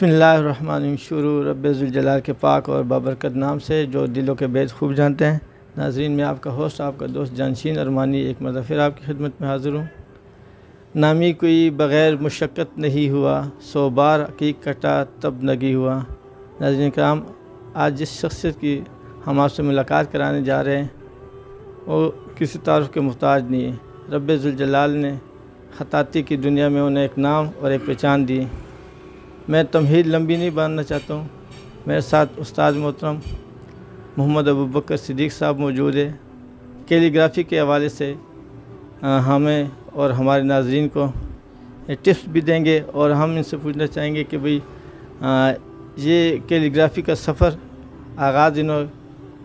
بسم اللہ الرحمن الرحیم. شروع رب ذوالجلال کے پاک اور بابرکت نام سے جو دلوں کے بیت خوب جانتے ہیں. ناظرین، میں آپ کا ہوسٹ، آپ کا دوست جانشین ارمانی ایک مرتبہ پھر آپ کی خدمت میں حاضر ہوں. نامی کوئی بغیر مشقت نہیں ہوا، 100 بار عقیق کٹا تب نگی ہوا. ناظرین کرام، آج جس شخصیت کی ہم آپ سے ملاقات کرانے جا رہے ہیں وہ کسی تعارف کے محتاج نہیں ہے. رب ذوالجلال نے خطاطی کی دنیا میں انہیں ایک نام اور ایک پہچان دی. میں تمہید لمبی نہیں باندھنا چاہتا ہوں. میرے ساتھ استاد محترم محمد ابوبکر صدیق صاحب موجود ہے. کیلی گرافی کے حوالے سے ہمیں اور ہمارے ناظرین کو ٹپس بھی دیں گے، اور ہم ان سے پوچھنا چاہیں گے کہ بھئی یہ کیلی گرافی کا سفر آغاز انہوں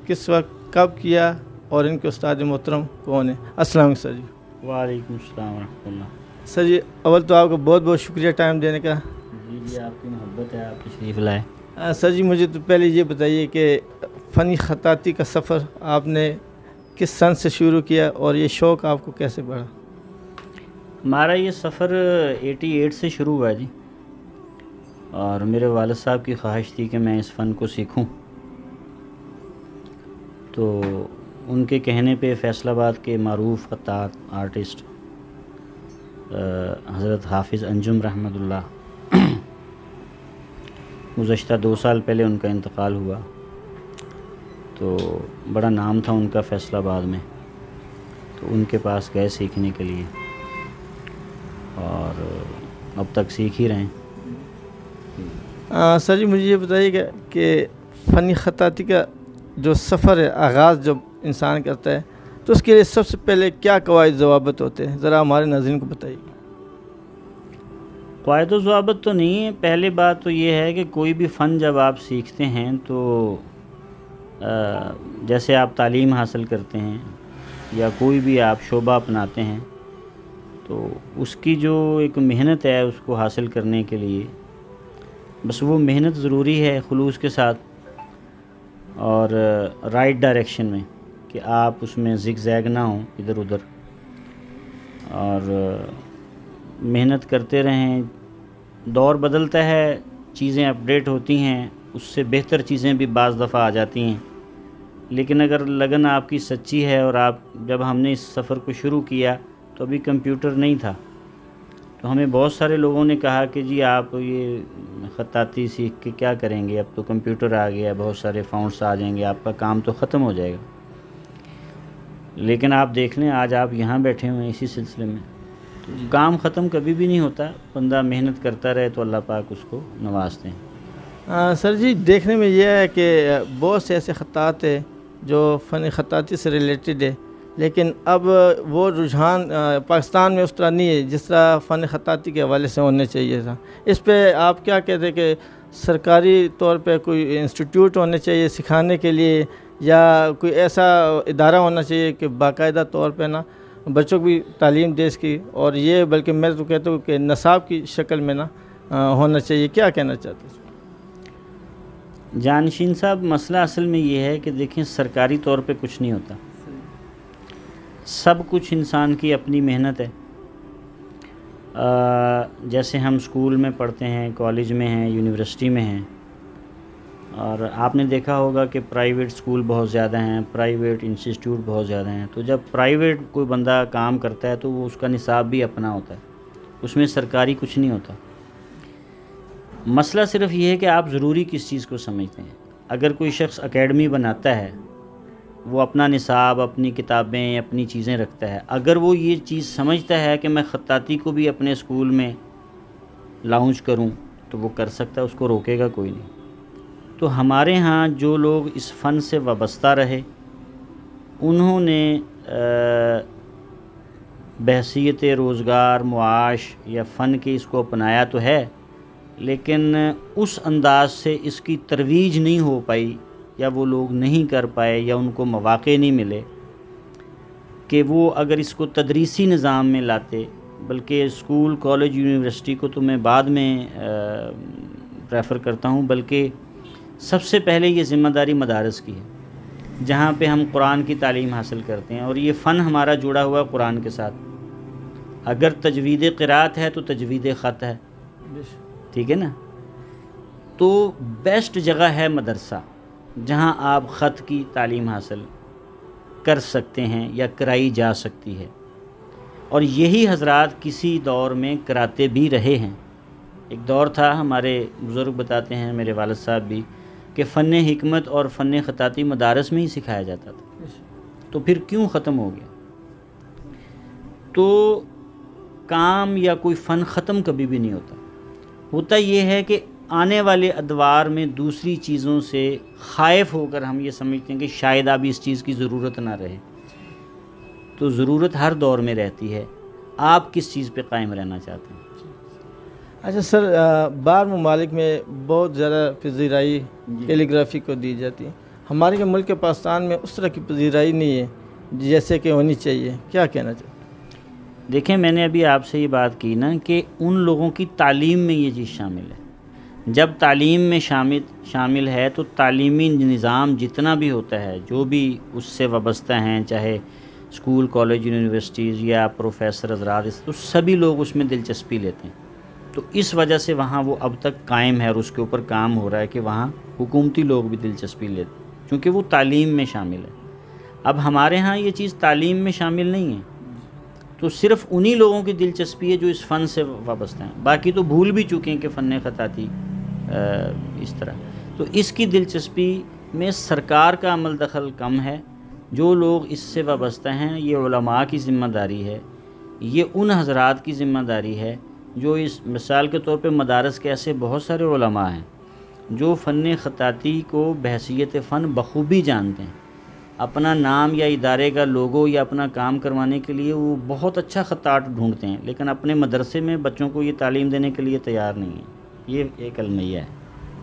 کس وقت کب کیا اور ان کے استاد محترم کون ہیں؟ السلام علیکم سر جی. وعلیکم السلام ورحمۃ اللہ. سر جی، اول تو آپ کو بہت بہت شکریہ ٹائم دینے کا. جی آپ کی محبت ہے، آپ تشریف لائے. سر جی، مجھے تو پہلے یہ بتائیے کہ فنی خطاطی کا سفر آپ نے کس سن سے شروع کیا اور یہ شوق آپ کو کیسے بڑھا؟ ہمارا یہ سفر 88 سے شروع ہوا جی، اور میرے والد صاحب کی خواہش تھی کہ میں اس فن کو سیکھوں، تو ان کے کہنے پہ فیصل آباد کے معروف خطاط آرٹسٹ حضرت حافظ انجم رحمۃ اللہ، گزشتہ 2 سال پہلے ان کا انتقال ہوا، تو بڑا نام تھا ان کا فیصل آباد میں، تو ان کے پاس گئے سیکھنے کے لیے، اور اب تک سیکھ ہی رہے ہیں. سر جی، مجھے یہ بتائیے کہ فنی خطاطی کا جو سفر ہے، آغاز جب انسان کرتا ہے تو اس کے لیے سب سے پہلے کیا قواعد ضوابط ہوتے ہیں؟ ذرا ہمارے ناظرین کو بتائیے. قواعد و ضوابط تو نہیں ہے. پہلے بات تو یہ ہے کہ کوئی بھی فن جب آپ سیکھتے ہیں تو جیسے آپ تعلیم حاصل کرتے ہیں یا کوئی بھی آپ شعبہ اپناتے ہیں، تو اس کی جو ایک محنت ہے اس کو حاصل کرنے کے لیے بس وہ محنت ضروری ہے، خلوص کے ساتھ اور رائٹ ڈائریکشن میں، کہ آپ اس میں زگ زیگ نہ ہوں ادھر ادھر، اور محنت کرتے رہیں. دور بدلتا ہے، چیزیں اپڈیٹ ہوتی ہیں، اس سے بہتر چیزیں بھی بعض دفعہ آ جاتی ہیں، لیکن اگر لگن آپ کی سچی ہے، اور آپ جب ہم نے اس سفر کو شروع کیا تو ابھی کمپیوٹر نہیں تھا، تو ہمیں بہت سارے لوگوں نے کہا کہ جی آپ یہ خطاطی سیکھ کے کیا کریں گے، اب تو کمپیوٹر آ گیا، بہت سارے فونٹس آ جائیں گے، آپ کا کام تو ختم ہو جائے گا. لیکن آپ دیکھ لیں آج آپ یہاں بیٹھے ہوئے ہیں اسی سلسلے میں. کام ختم کبھی بھی نہیں ہوتا، بندہ محنت کرتا رہے تو اللہ پاک اس کو نوازتے ہیں. سر جی، دیکھنے میں یہ ہے کہ بہت سے ایسے خطاط ہیں جو فن خطاطی سے ریلیٹڈ ہے، لیکن اب وہ رجحان پاکستان میں اس طرح نہیں ہے جس طرح فن خطاطی کے حوالے سے ہونے چاہیے تھا. اس پہ آپ کیا کہتے ہیں کہ سرکاری طور پہ کوئی انسٹیٹیوٹ ہونے چاہیے سکھانے کے لیے، یا کوئی ایسا ادارہ ہونا چاہیے کہ باقاعدہ طور پہ نا بچوں کو بھی تعلیم دے اس کی، اور یہ بلکہ میں تو کہتا ہوں کہ نصاب کی شکل میں نا ہونا چاہیے؟ کیا کہنا چاہتے ہیں؟ جانشین صاحب، مسئلہ اصل میں یہ ہے کہ دیکھیں سرکاری طور پہ کچھ نہیں ہوتا، سب کچھ انسان کی اپنی محنت ہے. جیسے ہم اسکول میں پڑھتے ہیں، کالج میں ہیں، یونیورسٹی میں ہیں، اور آپ نے دیکھا ہوگا کہ پرائیویٹ اسکول بہت زیادہ ہیں، پرائیویٹ انسٹیٹیوٹ بہت زیادہ ہیں. تو جب پرائیویٹ کوئی بندہ کام کرتا ہے تو وہ اس کا نصاب بھی اپنا ہوتا ہے، اس میں سرکاری کچھ نہیں ہوتا. مسئلہ صرف یہ ہے کہ آپ ضروری کس چیز کو سمجھتے ہیں. اگر کوئی شخص اکیڈمی بناتا ہے، وہ اپنا نصاب، اپنی کتابیں، اپنی چیزیں رکھتا ہے، اگر وہ یہ چیز سمجھتا ہے کہ میں خطاطی کو بھی اپنے اسکول میں لانچ کروں تو وہ کر سکتا ہے، اس کو روکے گا کوئی نہیں. تو ہمارے ہاں جو لوگ اس فن سے وابستہ رہے انہوں نے بحیثیت روزگار، معاش یا فن کے اس کو اپنایا تو ہے، لیکن اس انداز سے اس کی ترویج نہیں ہو پائی، یا وہ لوگ نہیں کر پائے، یا ان کو مواقع نہیں ملے کہ وہ اگر اس کو تدریسی نظام میں لاتے. بلکہ اسکول، کالج، یونیورسٹی کو تو میں بعد میں پریفر کرتا ہوں، بلکہ سب سے پہلے یہ ذمہ داری مدارس کی ہے، جہاں پہ ہم قرآن کی تعلیم حاصل کرتے ہیں، اور یہ فن ہمارا جڑا ہوا ہے قرآن کے ساتھ. اگر تجوید قرات ہے تو تجوید خط ہے، ٹھیک ہے نا. تو بیسٹ جگہ ہے مدرسہ، جہاں آپ خط کی تعلیم حاصل کر سکتے ہیں یا کرائی جا سکتی ہے، اور یہی حضرات کسی دور میں کراتے بھی رہے ہیں۔ ایک دور تھا، ہمارے بزرگ بتاتے ہیں، میرے والد صاحب بھی، کہ فن حکمت اور فن خطاطی مدارس میں ہی سکھایا جاتا تھا، تو پھر کیوں ختم ہو گیا؟ تو کام یا کوئی فن ختم کبھی بھی نہیں ہوتا یہ ہے کہ آنے والے ادوار میں دوسری چیزوں سے خائف ہو کر ہم یہ سمجھتے ہیں کہ شاید اب اس چیز کی ضرورت نہ رہے، تو ضرورت ہر دور میں رہتی ہے۔ آپ کس چیز پہ قائم رہنا چاہتے ہیں؟ اچھا سر، بعض ممالک میں بہت زیادہ پذیرائی کیلیگرافی کو دی جاتی ہے، ہمارے ملک پاکستان میں اس طرح کی پذیرائی نہیں ہے جیسے کہ ہونی چاہیے، کیا کہنا چاہتے ہیں؟ دیکھیں، میں نے ابھی آپ سے یہ بات کی نا کہ ان لوگوں کی تعلیم میں یہ چیز شامل ہے۔ جب تعلیم میں شامل ہے تو تعلیمی نظام جتنا بھی ہوتا ہے، جو بھی اس سے وابستہ ہیں، چاہے اسکول، کالج، یونیورسٹیز یا پروفیسر حضرات، تو سبھی لوگ اس میں دلچسپی لیتے ہیں۔ تو اس وجہ سے وہاں وہ اب تک قائم ہے اور اس کے اوپر کام ہو رہا ہے کہ وہاں حکومتی لوگ بھی دلچسپی لیتے ہیں، کیونکہ وہ تعلیم میں شامل ہے۔ اب ہمارے ہاں یہ چیز تعلیم میں شامل نہیں ہے، تو صرف انہی لوگوں کی دلچسپی ہے جو اس فن سے وابستہ ہیں، باقی تو بھول بھی چکے ہیں کہ فن خطاطی اس طرح۔ تو اس کی دلچسپی میں سرکار کا عمل دخل کم ہے۔ جو لوگ اس سے وابستہ ہیں، یہ علماء کی ذمہ داری ہے، یہ ان حضرات کی ذمہ داری ہے جو اس مثال کے طور پہ مدارس کے ایسے بہت سارے علماء ہیں جو فن خطاطی کو بحیثیت فن بخوبی جانتے ہیں۔ اپنا نام یا ادارے کا لوگو یا اپنا کام کروانے کے لیے وہ بہت اچھا خطاط ڈھونڈتے ہیں، لیکن اپنے مدرسے میں بچوں کو یہ تعلیم دینے کے لیے تیار نہیں ہے۔ یہ ایک المیہ ہے۔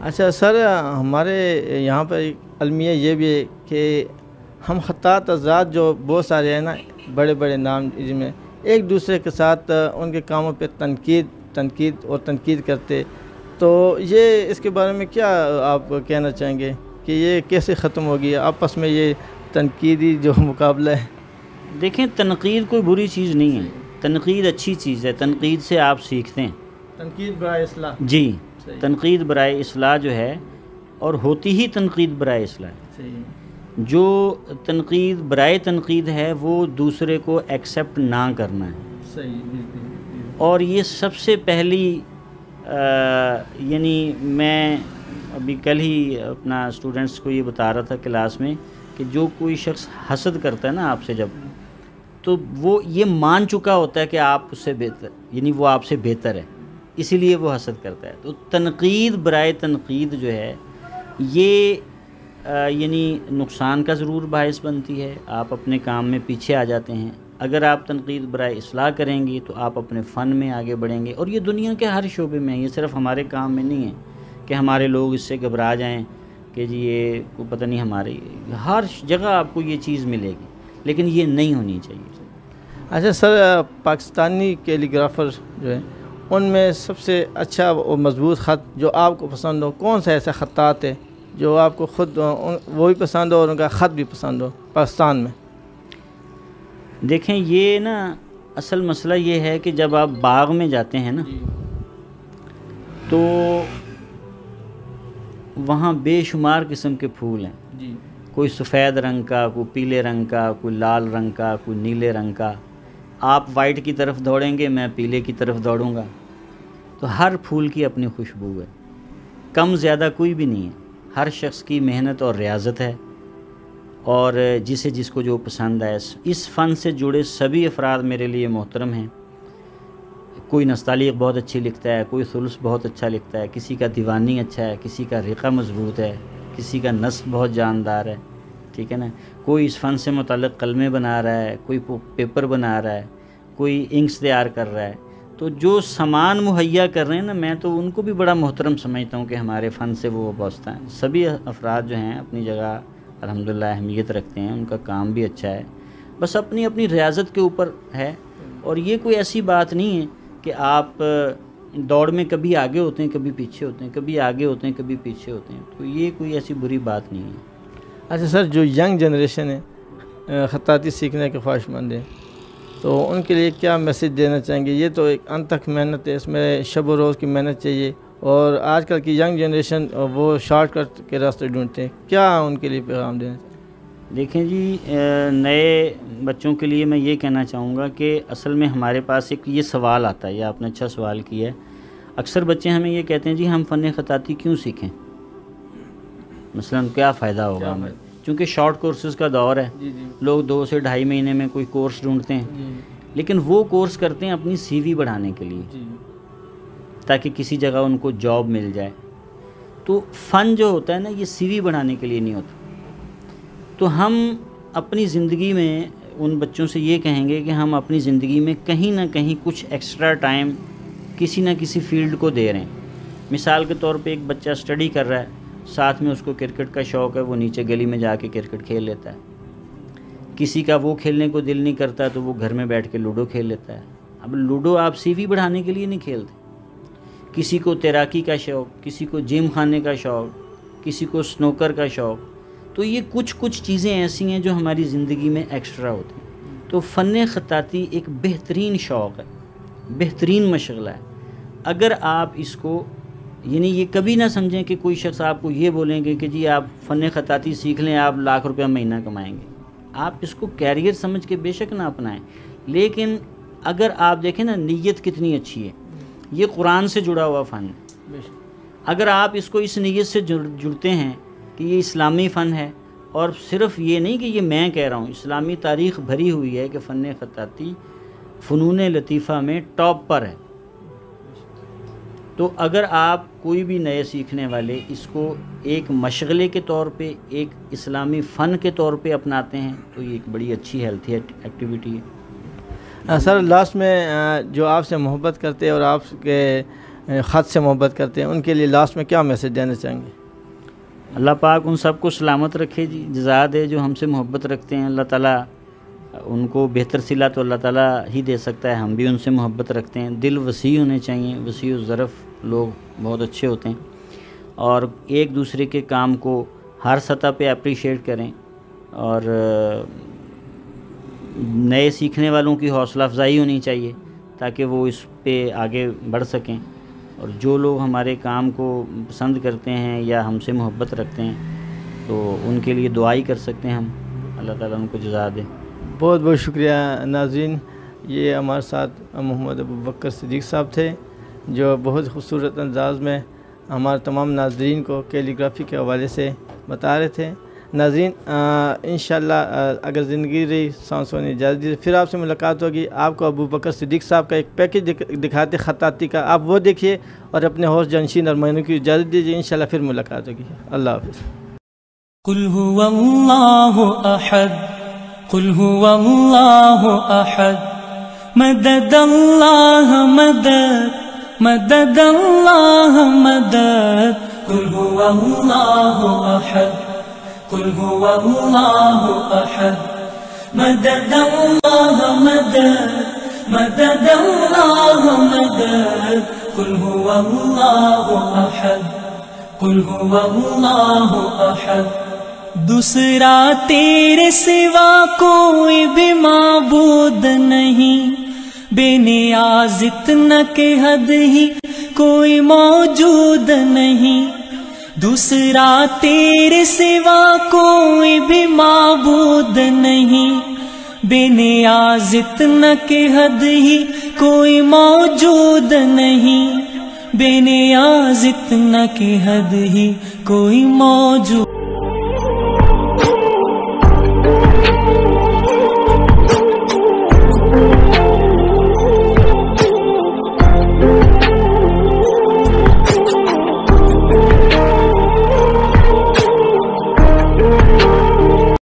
اچھا سر، ہمارے یہاں پر المیہ یہ بھی ہے کہ ہم خطاط حضرات جو بہت سارے ہیں نا، بڑے بڑے نام، جن میں ایک دوسرے کے ساتھ ان کے کاموں پہ تنقید کرتے، تو یہ اس کے بارے میں کیا آپ کہنا چاہیں گے کہ یہ کیسے ختم ہوگی آپس میں یہ تنقیدی جو مقابلہ ہے؟ دیکھیں، تنقید کوئی بری چیز نہیں ہے، تنقید اچھی چیز ہے، تنقید سے آپ سیکھتے ہیں۔ تنقید برائے اصلاح، جی، تنقید برائے اصلاح جو ہے، اور ہوتی ہی تنقید برائے اصلاح ہے۔ جو تنقید برائے تنقید ہے وہ دوسرے کو ایکسیپٹ نہ کرنا ہے، اور یہ سب سے پہلی یعنی میں ابھی کل ہی اپنا اسٹوڈنٹس کو یہ بتا رہا تھا کلاس میں کہ جو کوئی شخص حسد کرتا ہے نا آپ سے، جب تو وہ یہ مان چکا ہوتا ہے کہ آپ اس سے بہتر، یعنی وہ آپ سے بہتر ہے، اسی لیے وہ حسد کرتا ہے۔ تو تنقید برائے تنقید جو ہے یہ یعنی نقصان کا ضرور باعث بنتی ہے، آپ اپنے کام میں پیچھے آ جاتے ہیں۔ اگر آپ تنقید برائے اصلاح کریں گے تو آپ اپنے فن میں آگے بڑھیں گے، اور یہ دنیا کے ہر شعبے میں، یہ صرف ہمارے کام میں نہیں ہے کہ ہمارے لوگ اس سے گھبرا جائیں کہ جی یہ کو پتہ نہیں، ہمارے ہر جگہ آپ کو یہ چیز ملے گی، لیکن یہ نہیں ہونی چاہیے۔ اچھا سر، پاکستانی کیلیگرافر جو ہے ان میں سب سے اچھا اور مضبوط خط جو آپ کو پسند ہو، کون سا ایسا خطاط ہے جو آپ کو خود وہ بھی پسند ہو اور ان کا خط بھی پسند ہو پاکستان میں؟ دیکھیں، یہ نا اصل مسئلہ یہ ہے کہ جب آپ باغ میں جاتے ہیں نا تو وہاں بے شمار قسم کے پھول ہیں، کوئی سفید رنگ کا، کوئی پیلے رنگ کا، کوئی لال رنگ کا، کوئی نیلے رنگ کا۔ آپ وائٹ کی طرف دوڑیں گے، میں پیلے کی طرف دوڑوں گا۔ تو ہر پھول کی اپنی خوشبو ہے، کم زیادہ کوئی بھی نہیں ہے، ہر شخص کی محنت اور ریاضت ہے، اور جس کو جو پسند ہے۔ اس فن سے جڑے سبھی افراد میرے لیے محترم ہیں۔ کوئی نستعلیق بہت اچھی لکھتا ہے، کوئی ثلث بہت اچھا لکھتا ہے، کسی کا دیوانی اچھا ہے، کسی کا رقہ مضبوط ہے، کسی کا نثر بہت جاندار ہے، ٹھیک ہے نا۔ کوئی اس فن سے متعلق قلمیں بنا رہا ہے، کوئی پیپر بنا رہا ہے، کوئی انکس تیار کر رہا ہے۔ تو جو سامان مہیا کر رہے ہیں نا، میں تو ان کو بھی بڑا محترم سمجھتا ہوں کہ ہمارے فن سے وہ وابستہ ہیں۔ سبھی افراد جو ہیں اپنی جگہ الحمدللہ اہمیت رکھتے ہیں، ان کا کام بھی اچھا ہے، بس اپنی اپنی ریاضت کے اوپر ہے۔ اور یہ کوئی ایسی بات نہیں ہے کہ آپ دوڑ میں کبھی آگے ہوتے ہیں، کبھی پیچھے ہوتے ہیں، کبھی آگے ہوتے ہیں، کبھی پیچھے ہوتے ہیں، تو یہ کوئی ایسی بری بات نہیں ہے۔ اچھا سر، جو ینگ جنریشن ہے خطاطی سیکھنے کے خواہش مند ہیں، تو ان کے لیے کیا میسیج دینا چاہیں گے؟ یہ تو ایک انتھک محنت ہے، اس میں شب و روز کی محنت چاہیے، اور آج کل کی ینگ جنریشن وہ شارٹ کٹ کے راستے ڈھونڈتے ہیں، کیا ان کے لیے پیغام دینا؟ دیکھیں جی، نئے بچوں کے لیے میں یہ کہنا چاہوں گا کہ اصل میں ہمارے پاس ایک یہ سوال آتا ہے، یہ آپ نے اچھا سوال کیا ہے۔ اکثر بچے ہمیں یہ کہتے ہیں جی ہم فن خطاطی کیوں سیکھیں، مثلاً کیا فائدہ ہوگا ہمیں، چونکہ شارٹ کورسز کا دور ہے، لوگ 2 سے 2.5 مہینے میں کوئی کورس ڈھونڈتے ہیں، لیکن وہ کورس کرتے ہیں اپنی سی وی بڑھانے کے لیے، تاکہ کسی جگہ ان کو جاب مل جائے۔ تو فن جو ہوتا ہے نا، یہ سی وی بڑھانے کے لیے نہیں ہوتا۔ تو ہم اپنی زندگی میں ان بچوں سے یہ کہیں گے کہ ہم اپنی زندگی میں کہیں نہ کہیں کچھ ایکسٹرا ٹائم کسی نہ کسی فیلڈ کو دے رہے ہیں۔ مثال کے طور پہ ایک بچہ اسٹڈی کر رہا ہے، ساتھ میں اس کو کرکٹ کا شوق ہے، وہ نیچے گلی میں جا کے کرکٹ کھیل لیتا ہے۔ کسی کا وہ کھیلنے کو دل نہیں کرتا تو وہ گھر میں بیٹھ کے لوڈو کھیل لیتا ہے۔ اب لوڈو آپ سی وی بڑھانے کے لیے نہیں کھیلتے۔ کسی کو تیراکی کا شوق، کسی کو جم خانے کا شوق، کسی کو سنوکر کا شوق۔ تو یہ کچھ چیزیں ایسی ہیں جو ہماری زندگی میں ایکسٹرا ہوتی ہیں۔ تو فن خطاطی ایک بہترین شوق ہے، بہترین مشغلہ ہے۔ اگر آپ اس کو یعنی یہ کبھی نہ سمجھیں کہ کوئی شخص آپ کو یہ بولیں گے کہ جی آپ فن خطاطی سیکھ لیں، آپ1,00,000 روپیہ مہینہ کمائیں گے۔ آپ اس کو کیریئر سمجھ کے بے شک نہ اپنائیں، لیکن اگر آپ دیکھیں نا نیت کتنی اچھی ہے، یہ قرآن سے جڑا ہوا فن ہے۔ اگر آپ اس کو اس نیت سے جڑتے ہیں کہ یہ اسلامی فن ہے، اور صرف یہ نہیں کہ یہ میں کہہ رہا ہوں، اسلامی تاریخ بھری ہوئی ہے کہ فن خطاطی فنون لطیفہ میں ٹاپ پر ہے۔ تو اگر آپ کوئی بھی نئے سیکھنے والے اس کو ایک مشغلے کے طور پہ، ایک اسلامی فن کے طور پہ اپناتے ہیں تو یہ ایک بڑی اچھی ہیلتھی ایکٹیویٹی ہے۔ سر لاسٹ میں جو آپ سے محبت کرتے ہیں اور آپ کے خط سے محبت کرتے ہیں، ان کے لیے لاسٹ میں کیا میسج دینا چاہیں گے؟ اللہ پاک ان سب کو سلامت رکھے جی، جزا دے جو ہم سے محبت رکھتے ہیں۔ اللہ تعالیٰ ان کو بہتر صلہ تو اللہ تعالیٰ ہی دے سکتا ہے، ہم بھی ان سے محبت رکھتے ہیں۔ دل وسیع ہونے چاہیے، وسیع الظرف لوگ بہت اچھے ہوتے ہیں، اور ایک دوسرے کے کام کو ہر سطح پہ اپریشیٹ کریں، اور نئے سیکھنے والوں کی حوصلہ افزائی ہونی چاہیے تاکہ وہ اس پہ آگے بڑھ سکیں، اور جو لوگ ہمارے کام کو پسند کرتے ہیں یا ہم سے محبت رکھتے ہیں تو ان کے لیے دعا ہی کر سکتے ہیں ہم۔ اللہ تعالیٰ ان کو جزا دے۔ بہت بہت شکریہ ناظرین، یہ ہمارے ساتھ محمد ابوبکر صدیق صاحب تھے، جو بہت خوبصورت انداز میں ہمارے تمام ناظرین کو کیلی گرافی کے حوالے سے بتا رہے تھے۔ ناظرین انشاءاللہ اگر زندگی رہی سانسوں نے اجازت دی پھر آپ سے ملاقات ہوگی۔ آپ کو ابوبکر صدیق صاحب کا ایک پیکج دکھاتے خطاطی کا، آپ وہ دیکھیے اور اپنے ہوش جانشین اور معنوں کی اجازت دیجیے۔ انشاءاللہ پھر ملاقات ہوگی۔ اللہ حافظ۔ قل هو الله احد قل هو الله احد مدد الله مدد مدد الله مدد قل هو الله احد قل هو الله احد مدد الله مدد مدد الله مدد قل هو الله احد قل هو الله احد دوسرا تیرے سوا کوئی بھی معبود نہیں، بے نیاز اتنا کہ حد ہی کوئی موجود نہیں، دوسرا تیرے سوا کوئی بھی معبود نہیں، بے نیاز اتنا کہ حد ہی کوئی موجود نہیں، بے نیاز اتنا کہ حد ہی کوئی موجود